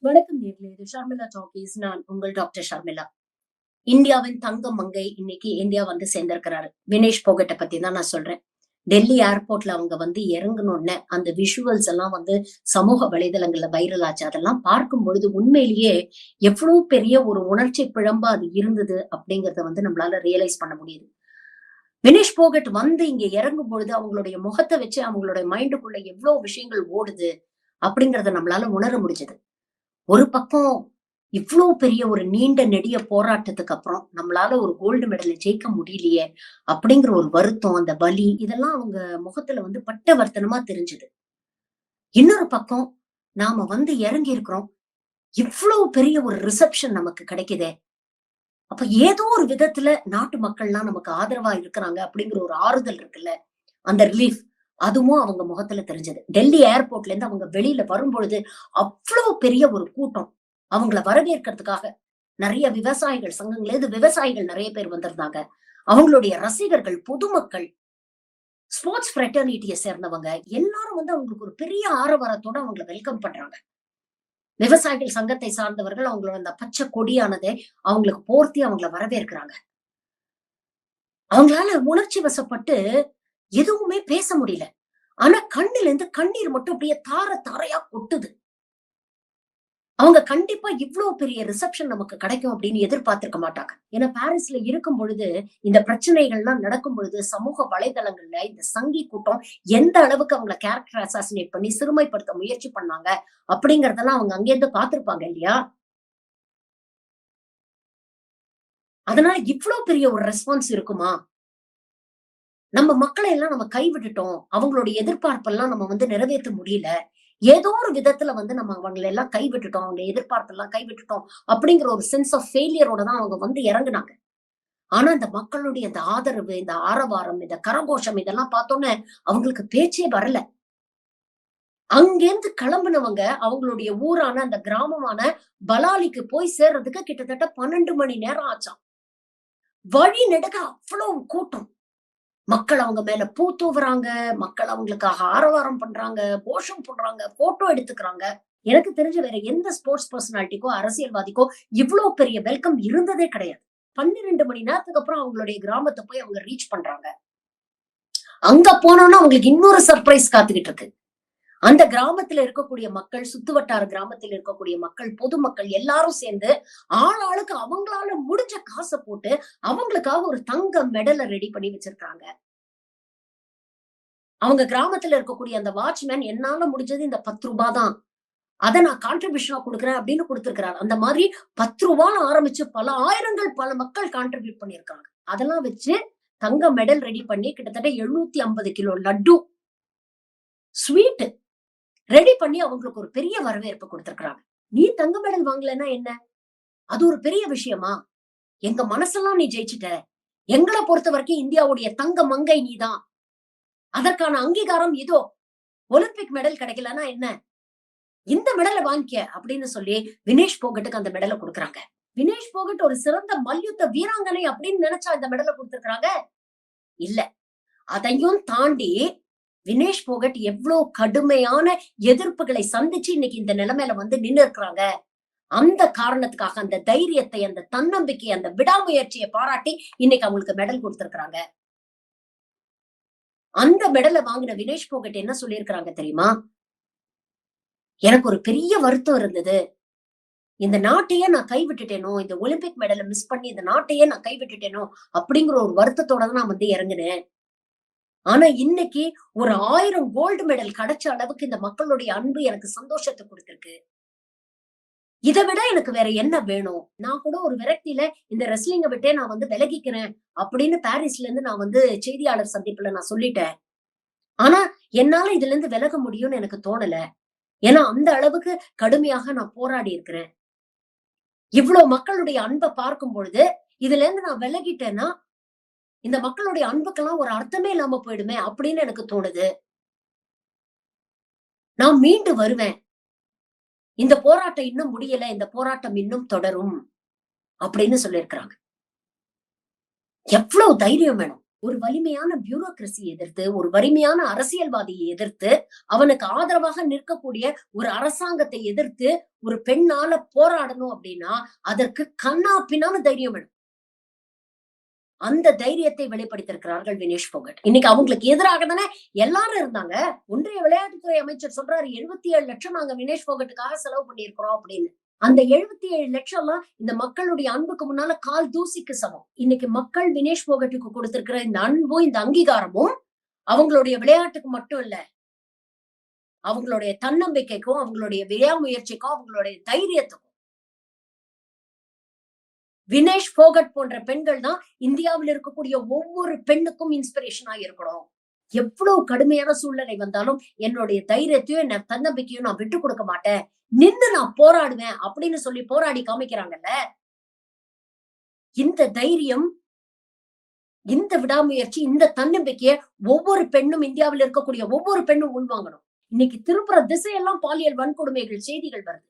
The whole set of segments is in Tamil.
வணக்கம் நேர்களே, இது ஷர்மிளா டாக்கீஸ். நான் உங்கள் டாக்டர் ஷர்மிளா. இந்தியாவின் தங்க மங்கை இன்னைக்கு இந்தியா வந்து சேர்ந்திருக்கிறாரு. வினேஷ் போகட்ட பத்தி தான் நான் சொல்றேன். டெல்லி ஏர்போர்ட்ல அவங்க வந்து இறங்குனோன்ன அந்த விஷுவல்ஸ் எல்லாம் வந்து சமூக வலைதளங்கள்ல வைரல் ஆச்சு. அதெல்லாம் பார்க்கும் பொழுது உண்மையிலேயே எவ்வளவு பெரிய ஒரு உணர்ச்சி பிழம்பா அது இருந்தது அப்படிங்கறத வந்து நம்மளால ரியலைஸ் பண்ண முடியுது. வினேஷ் போகட் வந்து இங்க இறங்கும் பொழுது அவங்களுடைய முகத்தை வச்சு அவங்களுடைய மைண்டுக்குள்ள எவ்வளவு விஷயங்கள் ஓடுது அப்படிங்கறத நம்மளால உணர முடிஞ்சது. ஒரு பக்கம் இவ்ளோ பெரிய ஒரு நீண்ட நெடிய போராட்டத்துக்கு அப்புறம் நம்மளால ஒரு கோல்டு மெடல ஜெயிக்க முடியலையே அப்படிங்கிற ஒரு வருத்தம், அந்த வலி இதெல்லாம் அவங்க முகத்துல வந்து பட்டவர்த்தனமா தெரிஞ்சது. இன்னொரு பக்கம் நாம வந்து இறங்கி இருக்கிறோம். இவ்வளவு பெரிய ஒரு ரிசப்ஷன் நமக்கு கிடைக்குதே. அப்ப ஏதோ ஒரு விதத்துல நாட்டு மக்கள்லாம் நமக்கு ஆதரவா இருக்கிறாங்க அப்படிங்கிற ஒரு ஆறுதல் இருக்குல்ல. அந்த ரிலீஃப் அதுவும் அவங்க முகத்துல தெரிஞ்சது. டெல்லி ஏர்போர்ட்ல இருந்து அவங்க வெளியில வரும்பொழுது அவ்வளவு பெரிய ஒரு கூட்டம். அவங்கள வரவேற்கிறதுக்காக நெறைய விவசாயிகள் சங்கங்கள்ல இருந்து விவசாயிகள் நெறைய பேர் வந்திருந்தாங்க. அவங்களுடைய ரசிகர்கள், பொதுமக்கள், ஸ்போர்ட்ஸ் ஃப்ரெட்டர்னிட்டிய சேர்ந்தவங்க எல்லாரும் வந்து அவங்களுக்கு ஒரு பெரிய ஆரவாரத்தோட அவங்கள வெல்கம் பண்றாங்க. விவசாயிகள் சங்கத்தை சார்ந்தவர்கள் அவங்களோட அந்த பச்சை கொடியானதை அவங்களுக்கு போர்த்தி அவங்கள வரவேற்கிறாங்க. அவங்களால உணர்ச்சி வசப்பட்டு எதுவுமே பேச முடியல. ஆனா கண்ணுல இருந்து கண்ணீர் மட்டும் அப்படியே தார தாரையா கொட்டுது. அவங்க கண்டிப்பா இவ்ளோ பெரிய ரிசப்ஷன் நமக்கு கிடைக்கும் அப்படின்னு எதிர்பார்த்திருக்க மாட்டாங்க. ஏன்னா பாரிஸ்ல இருக்கும் பொழுது, இந்த பிரச்சனைகள்லாம் நடக்கும் பொழுது, சமூக வலைதளங்கள்ல இந்த சங்கி கூட்டம் எந்த அளவுக்கு அவங்கள கேரக்டர் அசாசினேட் பண்ணி சிறுமைப்படுத்த முயற்சி பண்ணாங்க அப்படிங்கறதெல்லாம் அவங்க அங்கேருந்து பார்த்திருப்பாங்க இல்லையா? அதனால இவ்ளோ பெரிய ஒரு ரெஸ்பான்ஸ் இருக்குமா? நம்ம மக்களை எல்லாம் நம்ம கைவிட்டுட்டோம். அவங்களுடைய எதிர்பார்ப்பெல்லாம் நம்ம வந்து நிறைவேத்த முடியல. ஏதோ ஒரு விதத்துல வந்து நம்ம அவங்கள எல்லாம் கைவிட்டுட்டோம். அவங்க எதிர்பார்ப்பெல்லாம் கைவிட்டுட்டோம். அப்படிங்கிற ஒரு சென்ஸ் ஆஃப் ஃபெயிலியரோட தான் அவங்க வந்து இறங்குனாங்க. ஆனா இந்த மக்களுடைய இந்த ஆதரவு, இந்த ஆரவாரம், இந்த கரகோஷம் இதெல்லாம் பார்த்தோன்னே அவங்களுக்கு பேச்சே வரல. அங்கேருந்து கிளம்புனவங்க அவங்களுடைய ஊரான அந்த கிராமமான பலாலிக்கு போய் சேர்றதுக்கு கிட்டத்தட்ட 12 மணி நேரம் ஆச்சாம். வழி நெடுக அவ்வளவு கூட்டம். மக்கள் அவங்க மேல பூ தூவுறாங்க. மக்கள் அவங்களுக்காக ஆரவாரம் பண்றாங்க, கோஷம் போடுறாங்க, போட்டோ எடுத்துக்கிறாங்க. எனக்கு தெரிஞ்சு வேற எந்த ஸ்போர்ட்ஸ் பெர்சனாலிட்டிக்கோ, அரசியல்வாதிக்கோ இவ்ளோ பெரிய வெல்கம் இருந்ததே கிடையாது. 12 மணி நேரத்துக்கு அப்புறம் அவங்களுடைய கிராமத்த போய் அவங்க ரீச் பண்றாங்க. அங்க போனோம்னா அவங்களுக்கு இன்னொரு சர்ப்ரைஸ் காத்துக்கிட்டு இருக்கு. அந்த கிராமத்துல இருக்கக்கூடிய மக்கள், சுத்துவட்டார கிராமத்தில் இருக்கக்கூடிய மக்கள், பொதுமக்கள் எல்லாரும் சேர்ந்து ஆளாளுக்கு அவங்களால முடிஞ்ச காச போட்டு அவங்களுக்காக ஒரு தங்க மெடல ரெடி பண்ணி வச்சிருக்காங்க. அவங்க கிராமத்துல இருக்கக்கூடிய அந்த வாட்ச்மேன் என்னால முடிஞ்சது இந்த ரூ. 10 தான். அத நான் கான்ட்ரிபியூஷனா குடுக்குறேன் அப்படின்னு குடுத்திருக்கிறார். அந்த மாதிரி ரூ. 10ல ஆரம்பிச்சு பல ஆயிரங்கள் பல மக்கள் கான்ட்ரிபியூட் பண்ணியிருக்காங்க. அதெல்லாம் வச்சு தங்க மெடல் ரெடி பண்ணி கிட்டத்தட்ட 750 கிலோ லட்டு, ஸ்வீட் ரெடி பண்ணி அவங்களுக்கு ஒரு பெரிய வரவேற்பு குடுத்திருக்காங்க. நீ தங்க மெடல் வாங்கலன்னா என்ன? அது ஒரு பெரிய விஷயமா? எங்க மனசெல்லாம் நீ ஜெயிச்சுட்ட. எங்கள பொறுத்தவரைக்கும் இந்தியாவுடைய தங்க மங்கை நீதான். அதற்கான அங்கீகாரம் இதோ. ஒலிம்பிக் மெடல் கிடைக்கலன்னா என்ன? இந்த மெடல வாங்கிக்க அப்படின்னு சொல்லி வினேஷ் போகட்டுக்கு அந்த மெடல குடுக்குறாங்க. வினேஷ் போகட் ஒரு சிறந்த மல்யுத்த வீராங்கனை அப்படின்னு நினைச்சா இந்த மெடல குடுத்திருக்காங்க? இல்ல. அதையும் தாண்டி வினேஷ் போகட் எவ்ளோ கடுமையான எதிர்ப்புகளை சந்திச்சு இன்னைக்கு இந்த நிலைமையில வந்து நின்னு இருக்கிறாங்க. அந்த காரணத்துக்காக அந்த தைரியத்தை, அந்த தன்னம்பிக்கை, அந்த விடாமுயற்சிய பாராட்டி இன்னைக்கு அவங்களுக்கு மெடல் குடுத்திருக்காங்க. அந்த மெடல வாங்கின வினேஷ் போகட் என்ன சொல்லியிருக்கிறாங்க தெரியுமா? எனக்கு ஒரு பெரிய வருத்தம் இருந்தது. இந்த நாட்டையே நான் கைவிட்டுட்டேனோ! இந்த ஒலிம்பிக் மெடல மிஸ் பண்ணி இந்த நாட்டையே நான் கைவிட்டுட்டேனோ! அப்படிங்கிற ஒரு வருத்தத்தோட தான் நான் வந்து இறங்குனேன். ஆனா இன்னைக்கு ஒரு 1000 கோல்டு மெடல் கிடைச்ச அளவுக்கு இந்த மக்களுடைய அன்பு எனக்கு சந்தோஷத்த குடுத்திருக்கு. இத விட எனக்கு வேற என்ன வேணும்? நான் கூட ஒரு விரக்தியில இந்த ரெஸ்லிங்க விட்டே நான் வந்து விலகிக்கிறேன் அப்படின்னு பாரிஸ்ல இருந்து நான் வந்து செய்தியாளர் சந்திப்புல நான் சொல்லிட்டேன். ஆனா என்னால இதுலருந்து விலக முடியும்னு எனக்கு தோணல. ஏன்னா அந்த அளவுக்கு கடுமையாக நான் போராடி இருக்கிறேன். இவ்ளோ மக்களுடைய அன்ப பார்க்கும் பொழுது, இதுல இருந்து நான் விலகிட்டேன்னா, இந்த மக்களுடைய அன்புக்கெல்லாம் ஒரு அர்த்தமே இல்லாம போயிடுமே அப்படின்னு எனக்கு தோணுது. நான் மீண்டு வருவேன். இந்த போராட்டம் இன்னும் முடியல. இந்த போராட்டம் இன்னும் தொடரும் அப்படின்னு சொல்லியிருக்கிறாங்க. எவ்வளவு தைரியம் வேணும்? ஒரு வலிமையான பியூரோக்ரசி எதிர்த்து, ஒரு வலிமையான அரசியல்வாதியை எதிர்த்து, அவனுக்கு ஆதரவாக நிற்கக்கூடிய ஒரு அரசாங்கத்தை எதிர்த்து ஒரு பெண்ணால போராடணும் அப்படின்னா அதற்கு கண்ணா பின்னான்னு தைரியம் வேணும். அந்த தைரியத்தை வெளிப்படுத்தியிருக்கிறார்கள் வினேஷ் போகட். இன்னைக்கு அவங்களுக்கு எதிராக தானே எல்லாரும் இருந்தாங்க. ஒன்றிய விளையாட்டுத்துறை அமைச்சர் சொல்றாரு 77 லட்சம் நாங்க வினேஷ் போகட்டுக்காக செலவு பண்ணியிருக்கிறோம் அப்படின்னு. அந்த 77 லட்சம் எல்லாம் இந்த மக்களுடைய அன்புக்கு முன்னால கால் தூசிக்கு சமம். இன்னைக்கு மக்கள் வினேஷ் போகட்டுக்கு கொடுத்திருக்கிற இந்த அன்பும் இந்த அங்கீகாரமும் அவங்களுடைய விளையாட்டுக்கு மட்டும் இல்ல, அவங்களுடைய தன்னம்பிக்கைக்கும் அவங்களுடைய விடாமுயற்சிக்கும் அவங்களுடைய தைரியத்துக்கும். வினேஷ் போகட் போன்ற பெண்கள் தான் இந்தியாவில் இருக்கக்கூடிய ஒவ்வொரு பெண்ணுக்கும் இன்ஸ்பிரேஷனா இருக்கணும். எவ்வளவு கடுமையான சூழ்நிலை வந்தாலும் என்னுடைய தைரியத்தையும் என்ன தன்னம்பிக்கையும் நான் விட்டு கொடுக்க மாட்டேன், நின்று நான் போராடுவேன் அப்படின்னு சொல்லி போராடி காமிக்கிறாங்கல்ல. இந்த தைரியம், இந்த விடாமுயற்சி, இந்த தன்னம்பிக்கைய ஒவ்வொரு பெண்ணும், இந்தியாவில் இருக்கக்கூடிய ஒவ்வொரு பெண்ணும் உள்வாங்கணும். இன்னைக்கு திருப்புற திசையெல்லாம் பாலியல் வன்கொடுமைகள் செய்திகள் வருது.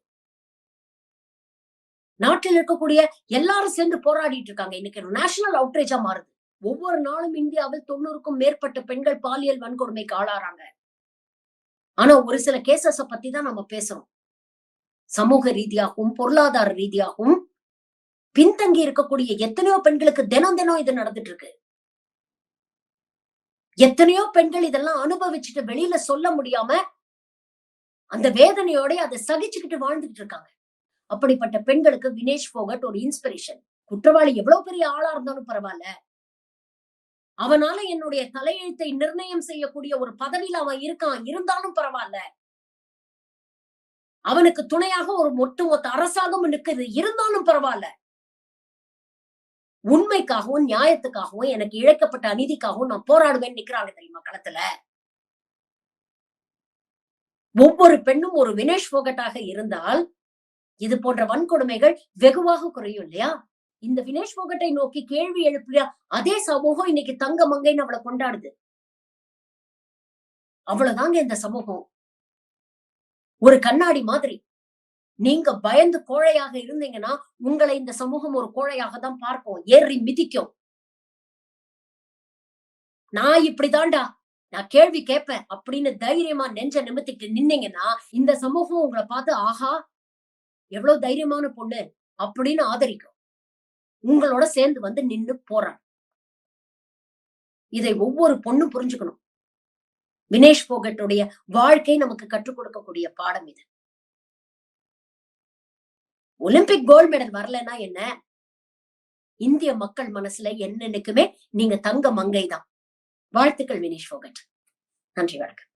நாட்டில் இருக்கக்கூடிய எல்லாரும் சேர்ந்து போராடிட்டு இருக்காங்க. இன்னைக்கு நேஷனல் அவுட்ரேஜா மாறுது. ஒவ்வொரு நாளும் இந்தியாவில் 90க்கும் மேற்பட்ட பெண்கள் பாலியல் வன்கொடுமைக்கு ஆளாறாங்க. ஆனா ஒரு சில கேசஸ பத்தி தான் நம்ம பேசுறோம். சமூக ரீதியாகவும் பொருளாதார ரீதியாகவும் பின்தங்கி இருக்கக்கூடிய எத்தனையோ பெண்களுக்கு தினம் தினம் இது நடந்துட்டு இருக்கு. எத்தனையோ பெண்கள் இதெல்லாம் அனுபவிச்சுட்டு வெளியில சொல்ல முடியாம அந்த வேதனையோட அதை சகிச்சுக்கிட்டு வாழ்ந்துட்டு இருக்காங்க. அப்படிப்பட்ட பெண்களுக்கு வினேஷ் போகட் ஒரு இன்ஸ்பிரேஷன். குற்றவாளி எவ்வளவு பெரிய ஆளா இருந்தாலும் பரவாயில்ல, அவனால என்னுடைய தலையெழுத்தை நிர்ணயம் செய்யக்கூடிய ஒரு பதவியில அவன் இருக்கான், இருந்தாலும் பரவாயில்ல, அவனுக்கு துணையாக ஒரு ஒட்டுமொத்த அரசாங்கம் நிற்குது, இருந்தாலும் பரவாயில்ல, உண்மைக்காகவும் நியாயத்துக்காகவும் எனக்கு இழைக்கப்பட்ட அநீதிக்காகவும் நான் போராடுவேன் நிக்கிறாங்க தெரியுமா களத்துல. ஒவ்வொரு பெண்ணும் ஒரு வினேஷ் போகட்டாக இருந்தால் இது போன்ற வன்கொடுமைகள் வெகுவாக குறையும் இல்லையா? இந்த வினேஷ் போகட்டை நோக்கி கேள்வி எழுப்பியா அதே சமூகம் இன்னைக்கு தங்க மங்கைன்னு அவளை கொண்டாடுது. அவ்வளவுதாங்க இந்த சமூகம். ஒரு கண்ணாடி மாதிரி நீங்க பயந்து கோழையாக இருந்தீங்கன்னா உங்களை இந்த சமூகம் ஒரு கோழையாக தான் பார்க்கும், ஏறி மிதிக்கும். நான் இப்படிதான்டா, நான் கேள்வி கேட்பேன் அப்படின்னு தைரியமா நெஞ்ச நிமித்திட்டு நின்னீங்கன்னா இந்த சமூகம் உங்களை பார்த்து ஆஹா எவ்வளவு தைரியமான பொண்ணு அப்படின்னு ஆதரிக்கும். உங்களோட சேர்ந்து வந்து நின்னு போறான். இதை ஒவ்வொரு பொண்ணும் புரிஞ்சுக்கணும். வினேஷ் போகட்டுடைய வாழ்க்கை நமக்கு கற்றுக் கொடுக்கக்கூடிய பாடம் இது. ஒலிம்பிக் கோல்டு மெடல் வரலன்னா என்ன, இந்திய மக்கள் மனசுல என்னன்னைக்குமே நீங்க தங்க மங்கை தான். வாழ்த்துக்கள் வினேஷ் போகட். நன்றி, வணக்கம்.